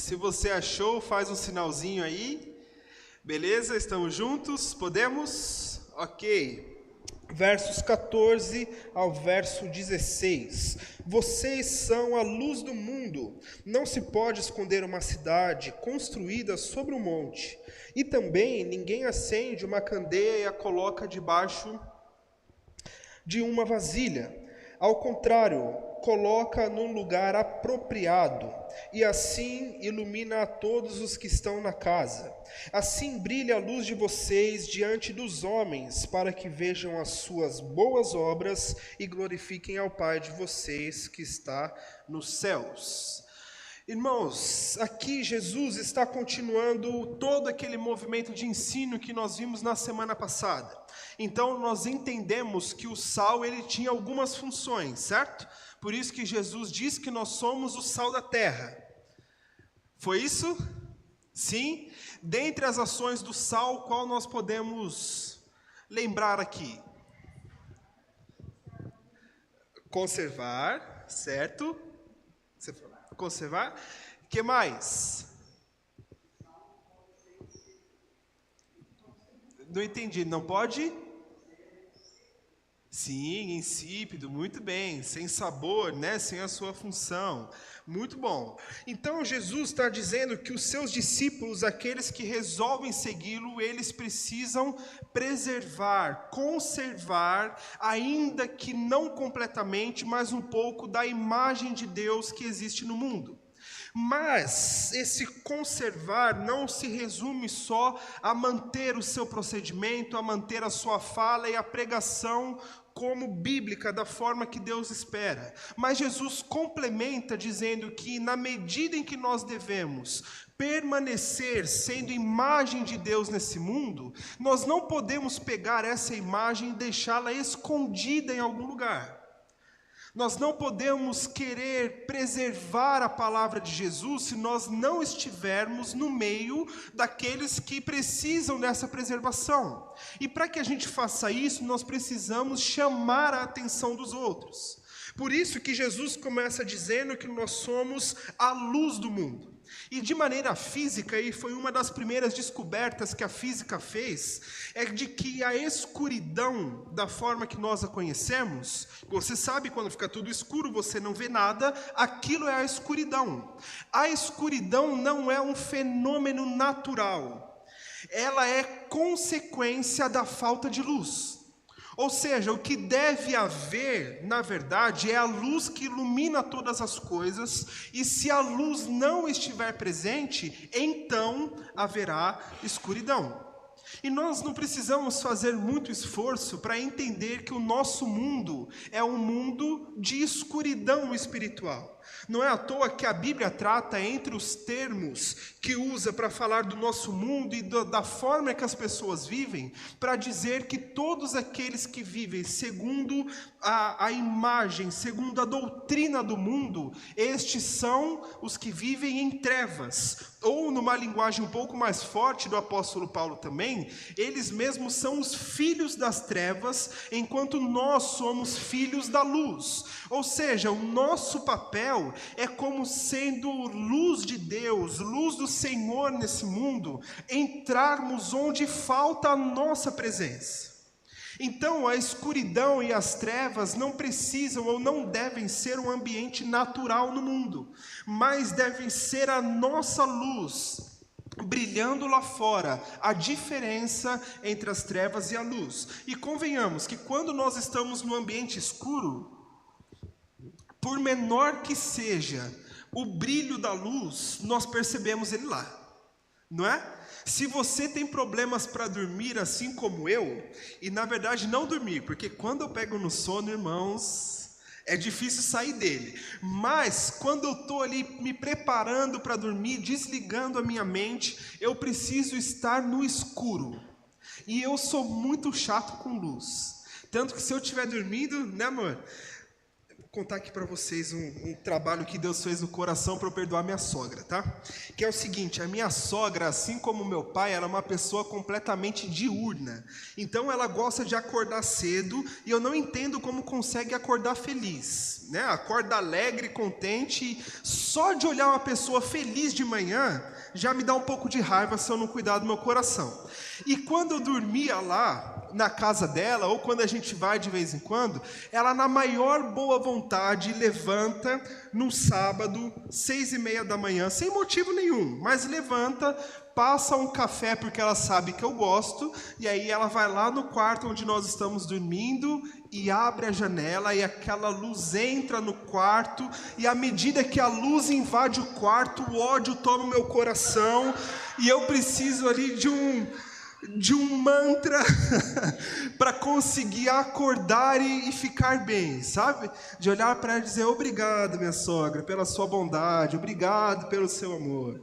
Se você achou, faz um sinalzinho aí. Beleza? Estamos juntos? Podemos? Ok. Versos 14 ao verso 16. Vocês são a luz do mundo. Não se pode esconder uma cidade construída sobre um monte. E também ninguém acende uma candeia e a coloca debaixo de uma vasilha. Ao contrário, coloca num lugar apropriado, e assim ilumina a todos os que estão na casa. Assim brilha a luz de vocês diante dos homens, para que vejam as suas boas obras e glorifiquem ao Pai de vocês que está nos céus. Irmãos, aqui Jesus está continuando todo aquele movimento de ensino que nós vimos na semana passada. Então nós entendemos que o sal ele tinha algumas funções, certo? Por isso que Jesus diz que nós somos o sal da terra. Foi isso? Sim? Dentre as ações do sal, qual nós podemos lembrar aqui? Conservar, certo? Conservar. O que mais? Não entendi. Não pode? Sim, insípido, muito bem. Sem sabor, né? Sem a sua função. Muito bom. Então Jesus está dizendo que os seus discípulos, aqueles que resolvem segui-lo, eles precisam preservar, conservar, ainda que não completamente, mas um pouco da imagem de Deus que existe no mundo. Mas esse conservar não se resume só a manter o seu procedimento, a manter a sua fala e a pregação como bíblica, da forma que Deus espera. Mas Jesus complementa dizendo que na medida em que nós devemos permanecer sendo imagem de Deus nesse mundo, nós não podemos pegar essa imagem e deixá-la escondida em algum lugar. Nós não podemos querer preservar a palavra de Jesus se nós não estivermos no meio daqueles que precisam dessa preservação. E para que a gente faça isso, nós precisamos chamar a atenção dos outros. Por isso que Jesus começa dizendo que nós somos a luz do mundo. E de maneira física, e foi uma das primeiras descobertas que a física fez, é de que a escuridão, da forma que nós a conhecemos, você sabe quando fica tudo escuro, você não vê nada, aquilo é a escuridão. A escuridão não é um fenômeno natural, ela é consequência da falta de luz. Ou seja, o que deve haver, na verdade, é a luz que ilumina todas as coisas, e se a luz não estiver presente, então haverá escuridão. E nós não precisamos fazer muito esforço para entender que o nosso mundo é um mundo de escuridão espiritual. Não é à toa que a Bíblia trata entre os termos que usa para falar do nosso mundo e da forma que as pessoas vivem, para dizer que todos aqueles que vivem segundo a imagem, segundo a doutrina do mundo, estes são os que vivem em trevas. Ou numa linguagem um pouco mais forte do apóstolo Paulo também, eles mesmos são os filhos das trevas, enquanto nós somos filhos da luz. Ou seja, o nosso papel é como sendo luz de Deus, luz do Senhor nesse mundo, entrarmos onde falta a nossa presença. Então a escuridão e as trevas não precisam ou não devem ser um ambiente natural no mundo, mas devem ser a nossa luz, brilhando lá fora, a diferença entre as trevas e a luz. E convenhamos que quando nós estamos no ambiente escuro, por menor que seja o brilho da luz, nós percebemos ele lá, não é? Se você tem problemas para dormir assim como eu, e na verdade não dormir, porque quando eu pego no sono, irmãos, é difícil sair dele. Mas quando eu estou ali me preparando para dormir, desligando a minha mente, eu preciso estar no escuro. E eu sou muito chato com luz. Tanto que se eu estiver dormindo, né amor? contar aqui para vocês um trabalho que Deus fez no coração para eu perdoar minha sogra, tá? Que é o seguinte, a minha sogra, assim como meu pai, ela é uma pessoa completamente diurna. Então ela gosta de acordar cedo e eu não entendo como consegue acordar feliz, né? Acorda alegre, contente, só de olhar uma pessoa feliz de manhã já me dá um pouco de raiva se eu não cuidar do meu coração. E quando eu dormia lá na casa dela, ou quando a gente vai de vez em quando, ela na maior boa vontade levanta no sábado, 6:30 da manhã, sem motivo nenhum, mas levanta, passa um café porque ela sabe que eu gosto, e aí ela vai lá no quarto onde nós estamos dormindo e abre a janela e aquela luz entra no quarto, e à medida que a luz invade o quarto, o ódio toma o meu coração, e eu preciso ali de um mantra para conseguir acordar e ficar bem, sabe? De olhar para ela e dizer, obrigado, minha sogra, pela sua bondade, obrigado pelo seu amor.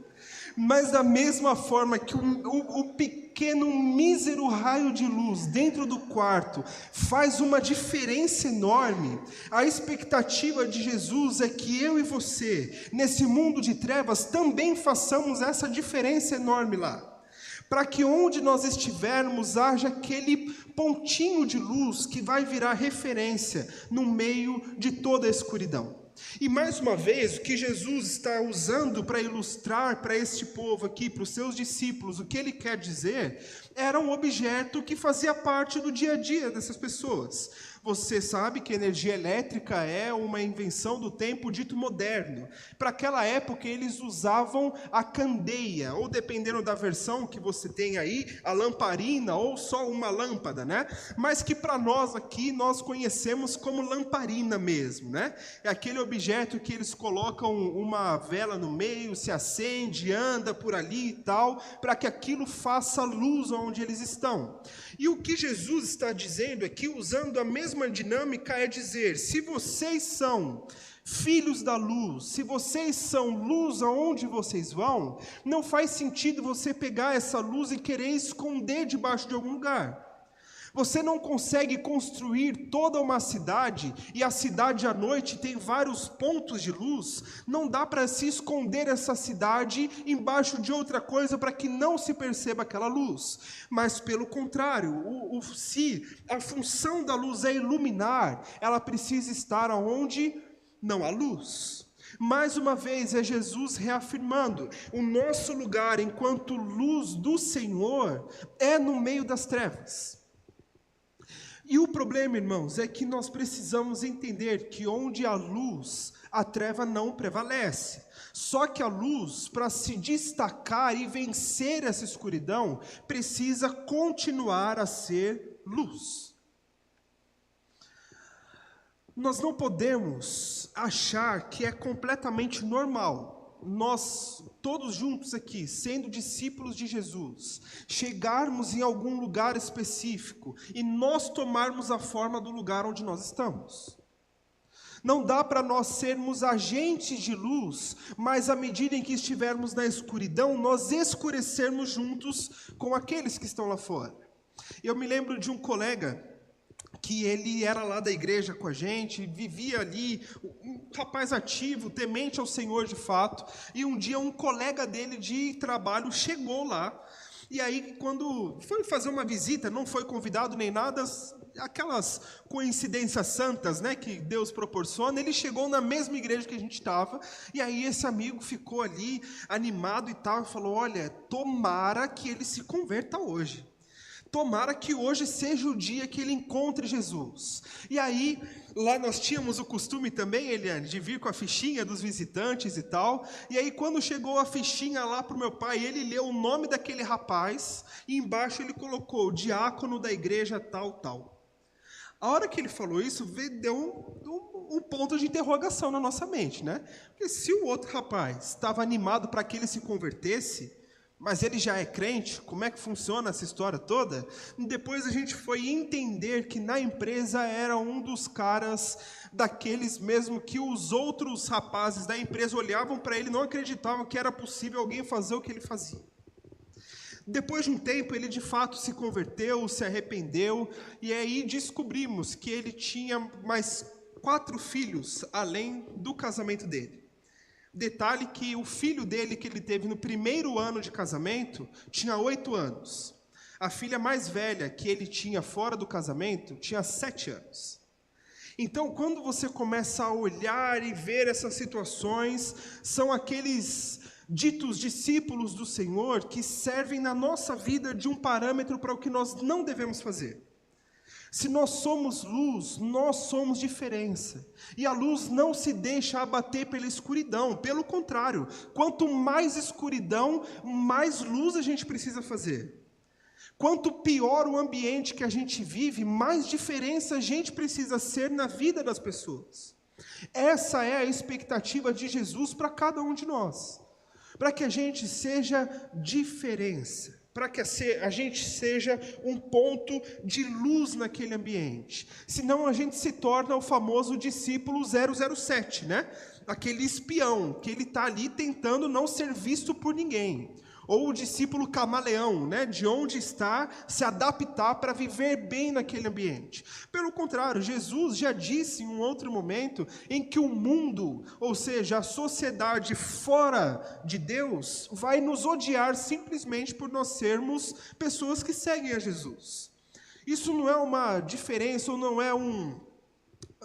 Mas da mesma forma que o pequeno, mísero raio de luz dentro do quarto faz uma diferença enorme, a expectativa de Jesus é que eu e você, nesse mundo de trevas, também façamos essa diferença enorme lá. Para que onde nós estivermos haja aquele pontinho de luz que vai virar referência no meio de toda a escuridão. E mais uma vez, o que Jesus está usando para ilustrar para este povo aqui, para os seus discípulos, o que ele quer dizer, era um objeto que fazia parte do dia a dia dessas pessoas. Você sabe que energia elétrica é uma invenção do tempo dito moderno. Para aquela época, eles usavam a candeia, ou dependendo da versão que você tem aí, a lamparina, ou só uma lâmpada, né? Mas que para nós aqui, nós conhecemos como lamparina mesmo, né? É aquele objeto que eles colocam uma vela no meio, se acende, anda por ali e tal, para que aquilo faça luz onde eles estão. E o que Jesus está dizendo aqui, usando a mesma dinâmica, é dizer, se vocês são filhos da luz, se vocês são luz aonde vocês vão, não faz sentido você pegar essa luz e querer esconder debaixo de algum lugar. Você não consegue construir toda uma cidade, e a cidade à noite tem vários pontos de luz, não dá para se esconder essa cidade embaixo de outra coisa para que não se perceba aquela luz. Mas pelo contrário, se a função da luz é iluminar, ela precisa estar aonde não há luz. Mais uma vez é Jesus reafirmando, o nosso lugar enquanto luz do Senhor é no meio das trevas. E o problema, irmãos, é que nós precisamos entender que onde há luz, a treva não prevalece. Só que a luz, para se destacar e vencer essa escuridão, precisa continuar a ser luz. Nós não podemos achar que é completamente normal nós, todos juntos aqui, sendo discípulos de Jesus, chegarmos em algum lugar específico e nós tomarmos a forma do lugar onde nós estamos. Não dá para nós sermos agentes de luz, mas à medida em que estivermos na escuridão, nós escurecermos juntos com aqueles que estão lá fora. Eu me lembro de um colega que ele era lá da igreja com a gente, vivia ali, um rapaz ativo, temente ao Senhor de fato, e um dia um colega dele de trabalho chegou lá, e aí quando foi fazer uma visita, não foi convidado nem nada, aquelas coincidências santas, né, que Deus proporciona, ele chegou na mesma igreja que a gente estava, e aí esse amigo ficou ali, animado e tal, e falou, olha, tomara que ele se converta hoje. Tomara que hoje seja o dia que ele encontre Jesus. E aí, lá nós tínhamos o costume também, Eliane, de vir com a fichinha dos visitantes e tal. E aí, quando chegou a fichinha lá para o meu pai, ele leu o nome daquele rapaz, e embaixo ele colocou, diácono da igreja tal, tal. A hora que ele falou isso, deu um ponto de interrogação na nossa mente, né? Porque se o outro rapaz estava animado para que ele se convertesse, mas ele já é crente, como é que funciona essa história toda? Depois a gente foi entender que na empresa era um dos caras daqueles mesmo que os outros rapazes da empresa olhavam para ele e não acreditavam que era possível alguém fazer o que ele fazia. Depois de um tempo, ele de fato se converteu, se arrependeu, e aí descobrimos que ele tinha mais 4 filhos além do casamento dele. Detalhe que o filho dele, que ele teve no primeiro ano de casamento, tinha 8 anos. A filha mais velha que ele tinha fora do casamento tinha 7 anos. Então, quando você começa a olhar e ver essas situações, são aqueles ditos discípulos do Senhor que servem na nossa vida de um parâmetro para o que nós não devemos fazer. Se nós somos luz, nós somos diferença. E a luz não se deixa abater pela escuridão. Pelo contrário, quanto mais escuridão, mais luz a gente precisa fazer. Quanto pior o ambiente que a gente vive, mais diferença a gente precisa ser na vida das pessoas. Essa é a expectativa de Jesus para cada um de nós. Para que a gente seja diferença. Para que a gente seja um ponto de luz naquele ambiente. Senão a gente se torna o famoso discípulo 007, né? Aquele espião, que ele está ali tentando não ser visto por ninguém. Ou o discípulo camaleão, né? De onde está, se adaptar para viver bem naquele ambiente. Pelo contrário, Jesus já disse em um outro momento em que o mundo, ou seja, a sociedade fora de Deus, vai nos odiar simplesmente por nós sermos pessoas que seguem a Jesus. Isso não é uma diferença ou não é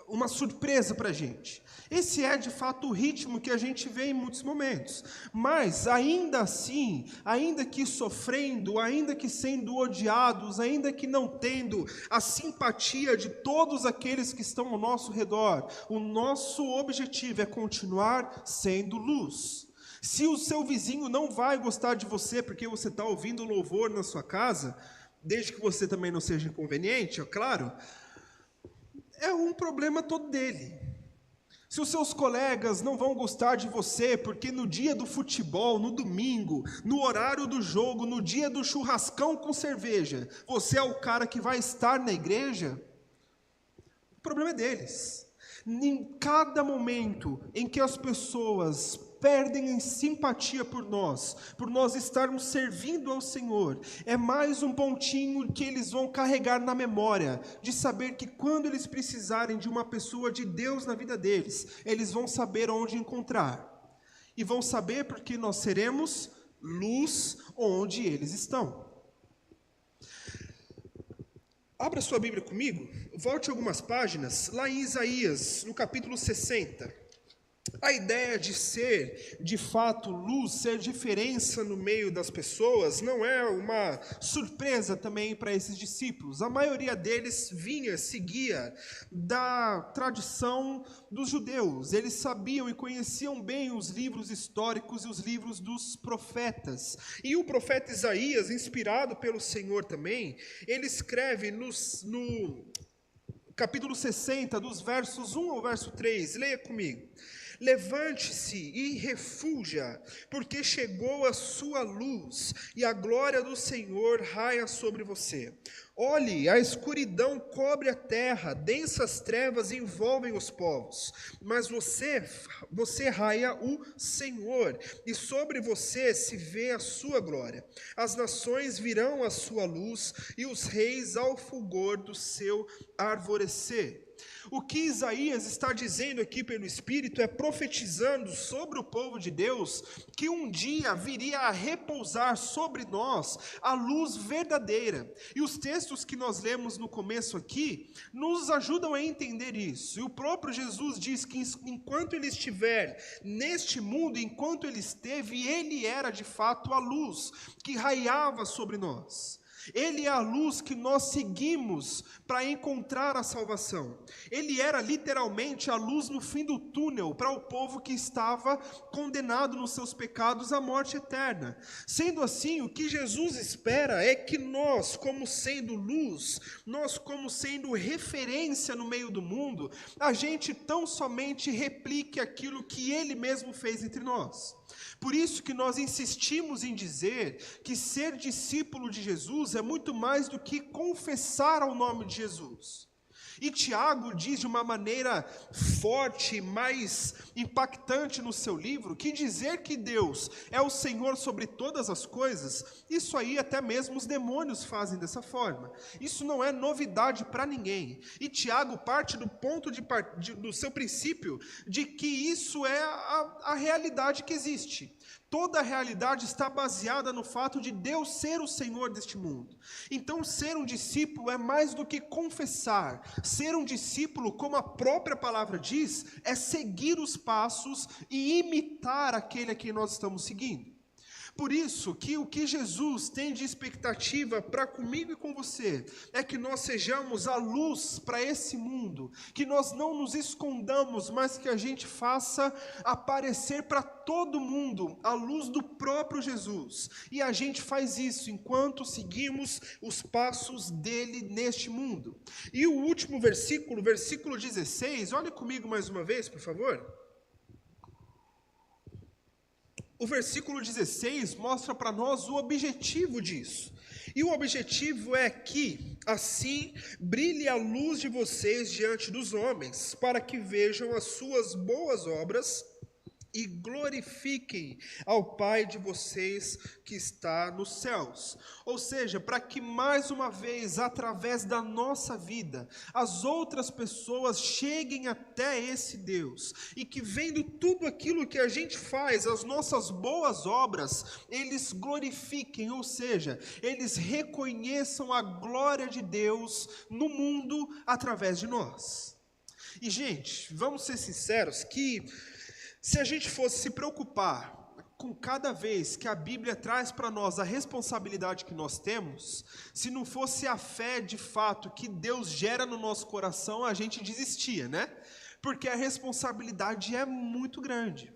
uma surpresa para a gente. Esse é, de fato, o ritmo que a gente vê em muitos momentos. Mas, ainda assim, ainda que sofrendo, ainda que sendo odiados, ainda que não tendo a simpatia de todos aqueles que estão ao nosso redor, o nosso objetivo é continuar sendo luz. Se o seu vizinho não vai gostar de você porque você está ouvindo louvor na sua casa, desde que você também não seja inconveniente, é claro, é um problema todo dele. Se os seus colegas não vão gostar de você porque no dia do futebol, no domingo, no horário do jogo, no dia do churrascão com cerveja, você é o cara que vai estar na igreja, o problema é deles. Em cada momento em que as pessoas perdem simpatia por nós estarmos servindo ao Senhor, é mais um pontinho que eles vão carregar na memória, de saber que quando eles precisarem de uma pessoa de Deus na vida deles, eles vão saber onde encontrar. E vão saber porque nós seremos luz onde eles estão. Abra sua Bíblia comigo, volte algumas páginas, lá em Isaías, no capítulo 60. A ideia de ser, de fato, luz, ser diferença no meio das pessoas, não é uma surpresa também para esses discípulos. A maioria deles seguia da tradição dos judeus. Eles sabiam e conheciam bem os livros históricos e os livros dos profetas. E o profeta Isaías, inspirado pelo Senhor também, ele escreve no capítulo 60, dos versos 1 ao verso 3, leia comigo. Levante-se e refulja, porque chegou a sua luz, e a glória do Senhor raia sobre você. Olhe, a escuridão cobre a terra, densas trevas envolvem os povos, mas você raia o Senhor, e sobre você se vê a sua glória. As nações virão à sua luz, e os reis ao fulgor do seu alvorecer. O que Isaías está dizendo aqui pelo Espírito é profetizando sobre o povo de Deus que um dia viria a repousar sobre nós a luz verdadeira. E os textos que nós lemos no começo aqui nos ajudam a entender isso. E o próprio Jesus diz que enquanto ele estiver neste mundo, enquanto ele esteve, ele era de fato a luz que raiava sobre nós. Ele é a luz que nós seguimos para encontrar a salvação. Ele era literalmente a luz no fim do túnel para o povo que estava condenado nos seus pecados à morte eterna. Sendo assim, o que Jesus espera é que nós, como sendo luz, nós como sendo referência no meio do mundo, a gente tão somente replique aquilo que Ele mesmo fez entre nós. Por isso que nós insistimos em dizer que ser discípulo de Jesus é muito mais do que confessar ao nome de Jesus. E Tiago diz de uma maneira forte, mais impactante no seu livro, que dizer que Deus é o Senhor sobre todas as coisas, isso aí até mesmo os demônios fazem dessa forma. Isso não é novidade para ninguém. E Tiago parte do ponto do seu princípio de que isso é a realidade que existe. Toda a realidade está baseada no fato de Deus ser o Senhor deste mundo. Então, ser um discípulo é mais do que confessar. Ser um discípulo, como a própria palavra diz, é seguir os passos e imitar aquele a quem nós estamos seguindo. Por isso que o que Jesus tem de expectativa para comigo e com você é que nós sejamos a luz para esse mundo, que nós não nos escondamos, mas que a gente faça aparecer para todo mundo a luz do próprio Jesus. E a gente faz isso enquanto seguimos os passos dele neste mundo. E o último versículo, versículo 16, olhe comigo mais uma vez, por favor. O versículo 16 mostra para nós o objetivo disso. E o objetivo é que, assim, brilhe a luz de vocês diante dos homens, para que vejam as suas boas obras e glorifiquem ao Pai de vocês que está nos céus. Ou seja, para que mais uma vez, através da nossa vida, as outras pessoas cheguem até esse Deus, e que vendo tudo aquilo que a gente faz, as nossas boas obras, eles glorifiquem, ou seja, eles reconheçam a glória de Deus no mundo através de nós. E gente, vamos ser sinceros que se a gente fosse se preocupar com cada vez que a Bíblia traz para nós a responsabilidade que nós temos, se não fosse a fé de fato que Deus gera no nosso coração, a gente desistia, né? Porque a responsabilidade é muito grande.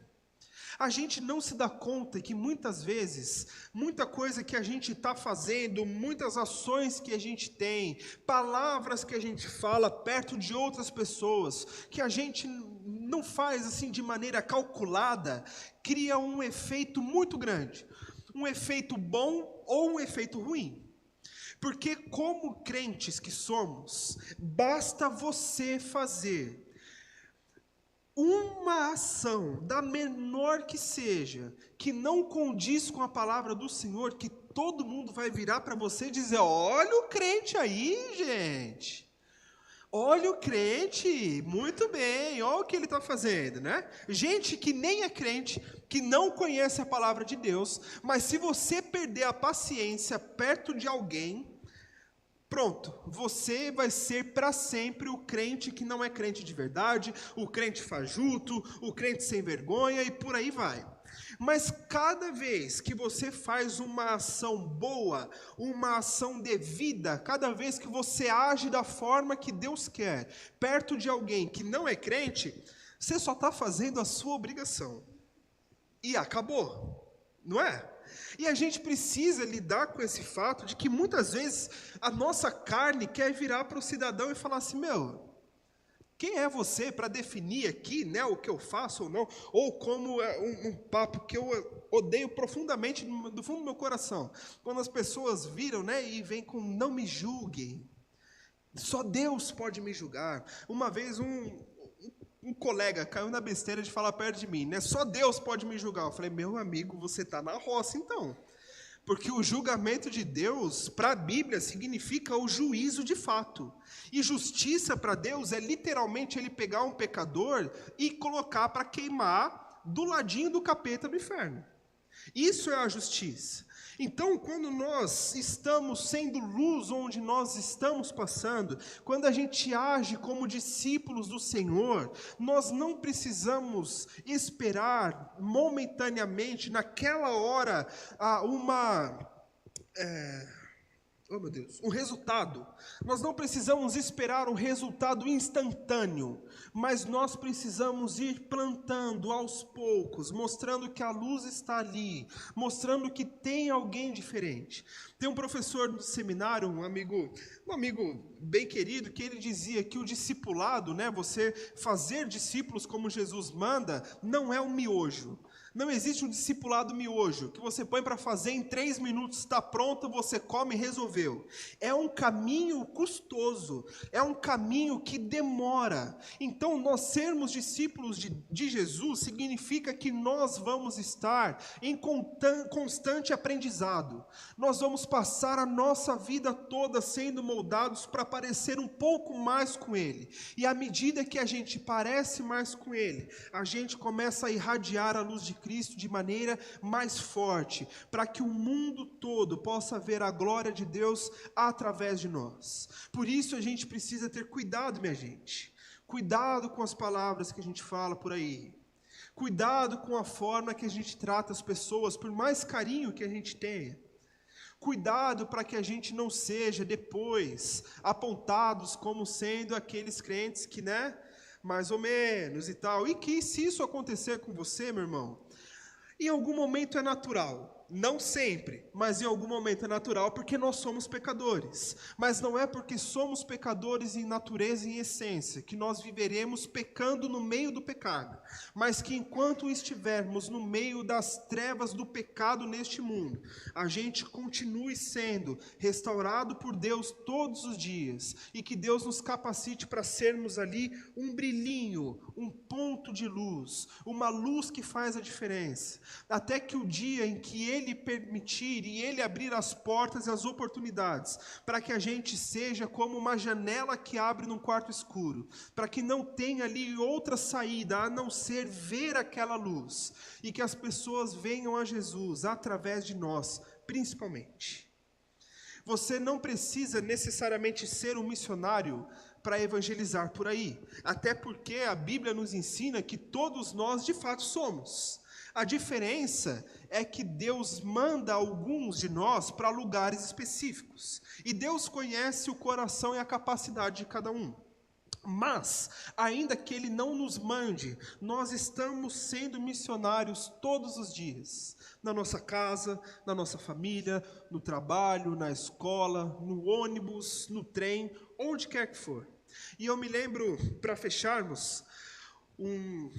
A gente não se dá conta que muitas vezes, muita coisa que a gente está fazendo, muitas ações que a gente tem, palavras que a gente fala perto de outras pessoas, que a gente não faz assim de maneira calculada, cria um efeito muito grande. Um efeito bom ou um efeito ruim. Porque como crentes que somos, basta você fazer uma ação, da menor que seja, que não condiz com a palavra do Senhor, que todo mundo vai virar para você e dizer: olha o crente aí, gente. Olha o crente, muito bem, olha o que ele está fazendo, né? Gente que nem é crente, que não conhece a palavra de Deus, mas se você perder a paciência perto de alguém, pronto, você vai ser para sempre o crente que não é crente de verdade, o crente fajuto, o crente sem vergonha e por aí vai. Mas cada vez que você faz uma ação boa, uma ação devida, cada vez que você age da forma que Deus quer, perto de alguém que não é crente, você só está fazendo a sua obrigação. E acabou, não é? E a gente precisa lidar com esse fato de que muitas vezes a nossa carne quer virar para o cidadão e falar assim: meu, quem é você para definir aqui, né, o que eu faço ou não? Ou como um papo que eu odeio profundamente do fundo do meu coração, quando as pessoas viram, né, e vêm com: não me julguem, só Deus pode me julgar. Uma vez um colega caiu na besteira de falar perto de mim, né? Só Deus pode me julgar. Eu falei: meu amigo, você está na roça então. Porque o julgamento de Deus, para a Bíblia, significa o juízo de fato. E justiça para Deus é literalmente ele pegar um pecador e colocar para queimar do ladinho do capeta do inferno. Isso é a justiça. Então, quando nós estamos sendo luz onde nós estamos passando, quando a gente age como discípulos do Senhor, nós não precisamos esperar momentaneamente, naquela hora, um resultado. Nós não precisamos esperar um resultado instantâneo, mas nós precisamos ir plantando aos poucos, mostrando que a luz está ali, mostrando que tem alguém diferente. Tem um professor do seminário, um amigo bem querido, que ele dizia que o discipulado, né, você fazer discípulos como Jesus manda, não é um miojo. Não existe um discipulado miojo, que você põe para fazer em 3 minutos, está pronto, você come e resolveu. É um caminho custoso, é um caminho que demora. Então, nós sermos discípulos de Jesus significa que nós vamos estar em constante aprendizado. Nós vamos passar a nossa vida toda sendo moldados para parecer um pouco mais com Ele. E à medida que a gente parece mais com Ele, a gente começa a irradiar a luz de Cristo de maneira mais forte, para que o mundo todo possa ver a glória de Deus através de nós. Por isso a gente precisa ter cuidado, minha gente. Cuidado com as palavras que a gente fala por aí. Cuidado com a forma que a gente trata as pessoas, por mais carinho que a gente tenha. Cuidado para que a gente não seja depois apontados como sendo aqueles crentes que, mais ou menos e tal. E que se isso acontecer com você, meu irmão, em algum momento é natural. Não sempre, mas em algum momento é natural porque nós somos pecadores. Mas não é porque somos pecadores em natureza e em essência que nós viveremos pecando no meio do pecado. Mas que enquanto estivermos no meio das trevas do pecado neste mundo, a gente continue sendo restaurado por Deus todos os dias. E que Deus nos capacite para sermos ali um brilhinho, um ponto de luz, uma luz que faz a diferença. Até que o dia em que Ele permitir e Ele abrir as portas e as oportunidades, para que a gente seja como uma janela que abre num quarto escuro, para que não tenha ali outra saída a não ser ver aquela luz, e que as pessoas venham a Jesus através de nós, principalmente. Você não precisa necessariamente ser um missionário para evangelizar por aí, até porque a Bíblia nos ensina que todos nós de fato somos. A diferença é que Deus manda alguns de nós para lugares específicos. E Deus conhece o coração e a capacidade de cada um. Mas, ainda que Ele não nos mande, nós estamos sendo missionários todos os dias. Na nossa casa, na nossa família, no trabalho, na escola, no ônibus, no trem, onde quer que for. E eu me lembro, para fecharmos, um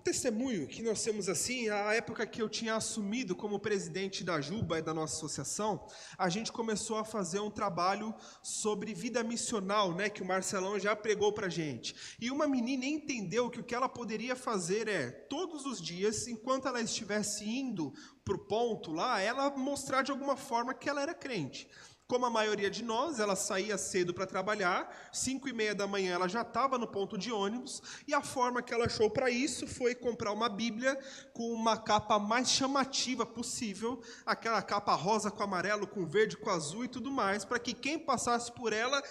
testemunho que nós temos assim, a época que eu tinha assumido como presidente da Juba e da nossa associação, a gente começou a fazer um trabalho sobre vida missional, que o Marcelão já pregou pra gente. E uma menina entendeu que o que ela poderia fazer é, todos os dias, enquanto ela estivesse indo pro ponto lá, ela mostrar de alguma forma que ela era crente. Como a maioria de nós, ela saía cedo para trabalhar, 5h30 da manhã ela já estava no ponto de ônibus, e a forma que ela achou para isso foi comprar uma Bíblia com uma capa mais chamativa possível, aquela capa rosa com amarelo, com verde, com azul e tudo mais, para que quem passasse por ela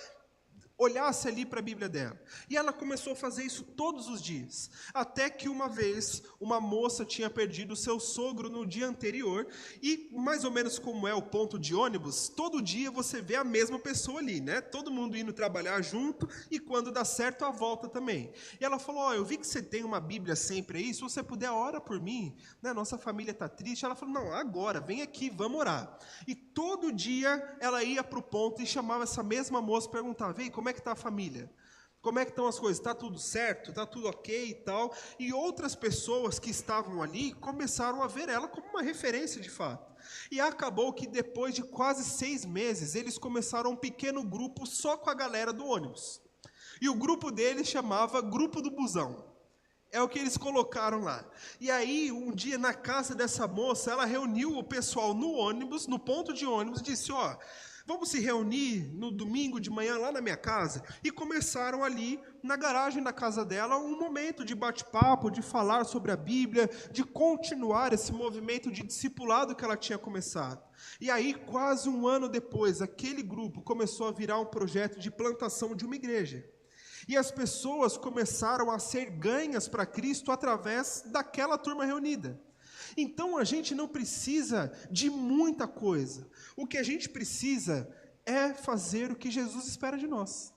olhasse ali para a Bíblia dela. E ela começou a fazer isso todos os dias. Até que uma vez, uma moça tinha perdido seu sogro no dia anterior. E, mais ou menos como é o ponto de ônibus, todo dia você vê a mesma pessoa ali, Todo mundo indo trabalhar junto e quando dá certo, a volta também. E ela falou, eu vi que você tem uma Bíblia sempre aí, se você puder, ora por mim. Nossa família está triste. Ela falou, não, agora, vem aqui, vamos orar. E todo dia ela ia para o ponto e chamava essa mesma moça e perguntava, vem, como é que está a família? Como é que estão as coisas? Está tudo certo? Está tudo ok e tal? E outras pessoas que estavam ali começaram a ver ela como uma referência de fato. E acabou que depois de quase 6 meses, eles começaram um pequeno grupo só com a galera do ônibus. E o grupo deles chamava Grupo do Busão. É o que eles colocaram lá. E aí, um dia, na casa dessa moça, ela reuniu o pessoal no ônibus, no ponto de ônibus, e disse, vamos se reunir no domingo de manhã lá na minha casa? E começaram ali, na garagem da casa dela, um momento de bate-papo, de falar sobre a Bíblia, de continuar esse movimento de discipulado que ela tinha começado. E aí, quase um ano depois, aquele grupo começou a virar um projeto de plantação de uma igreja. E as pessoas começaram a ser ganhas para Cristo através daquela turma reunida. Então, a gente não precisa de muita coisa. O que a gente precisa é fazer o que Jesus espera de nós.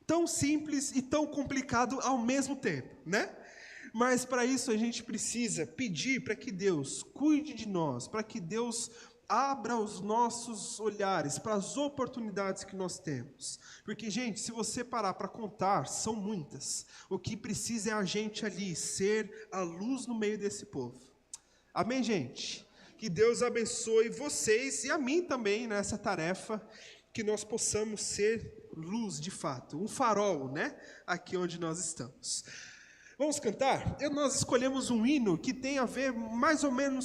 Tão simples e tão complicado ao mesmo tempo, Mas, para isso, a gente precisa pedir para que Deus cuide de nós, para que Deus Abra os nossos olhares para as oportunidades que nós temos. Porque, gente, se você parar para contar, são muitas. O que precisa é a gente ali ser a luz no meio desse povo. Amém, gente? Que Deus abençoe vocês e a mim também nessa tarefa, que nós possamos ser luz de fato, um farol, né? Aqui onde nós estamos. Vamos cantar? Nós escolhemos um hino que tem a ver mais ou menos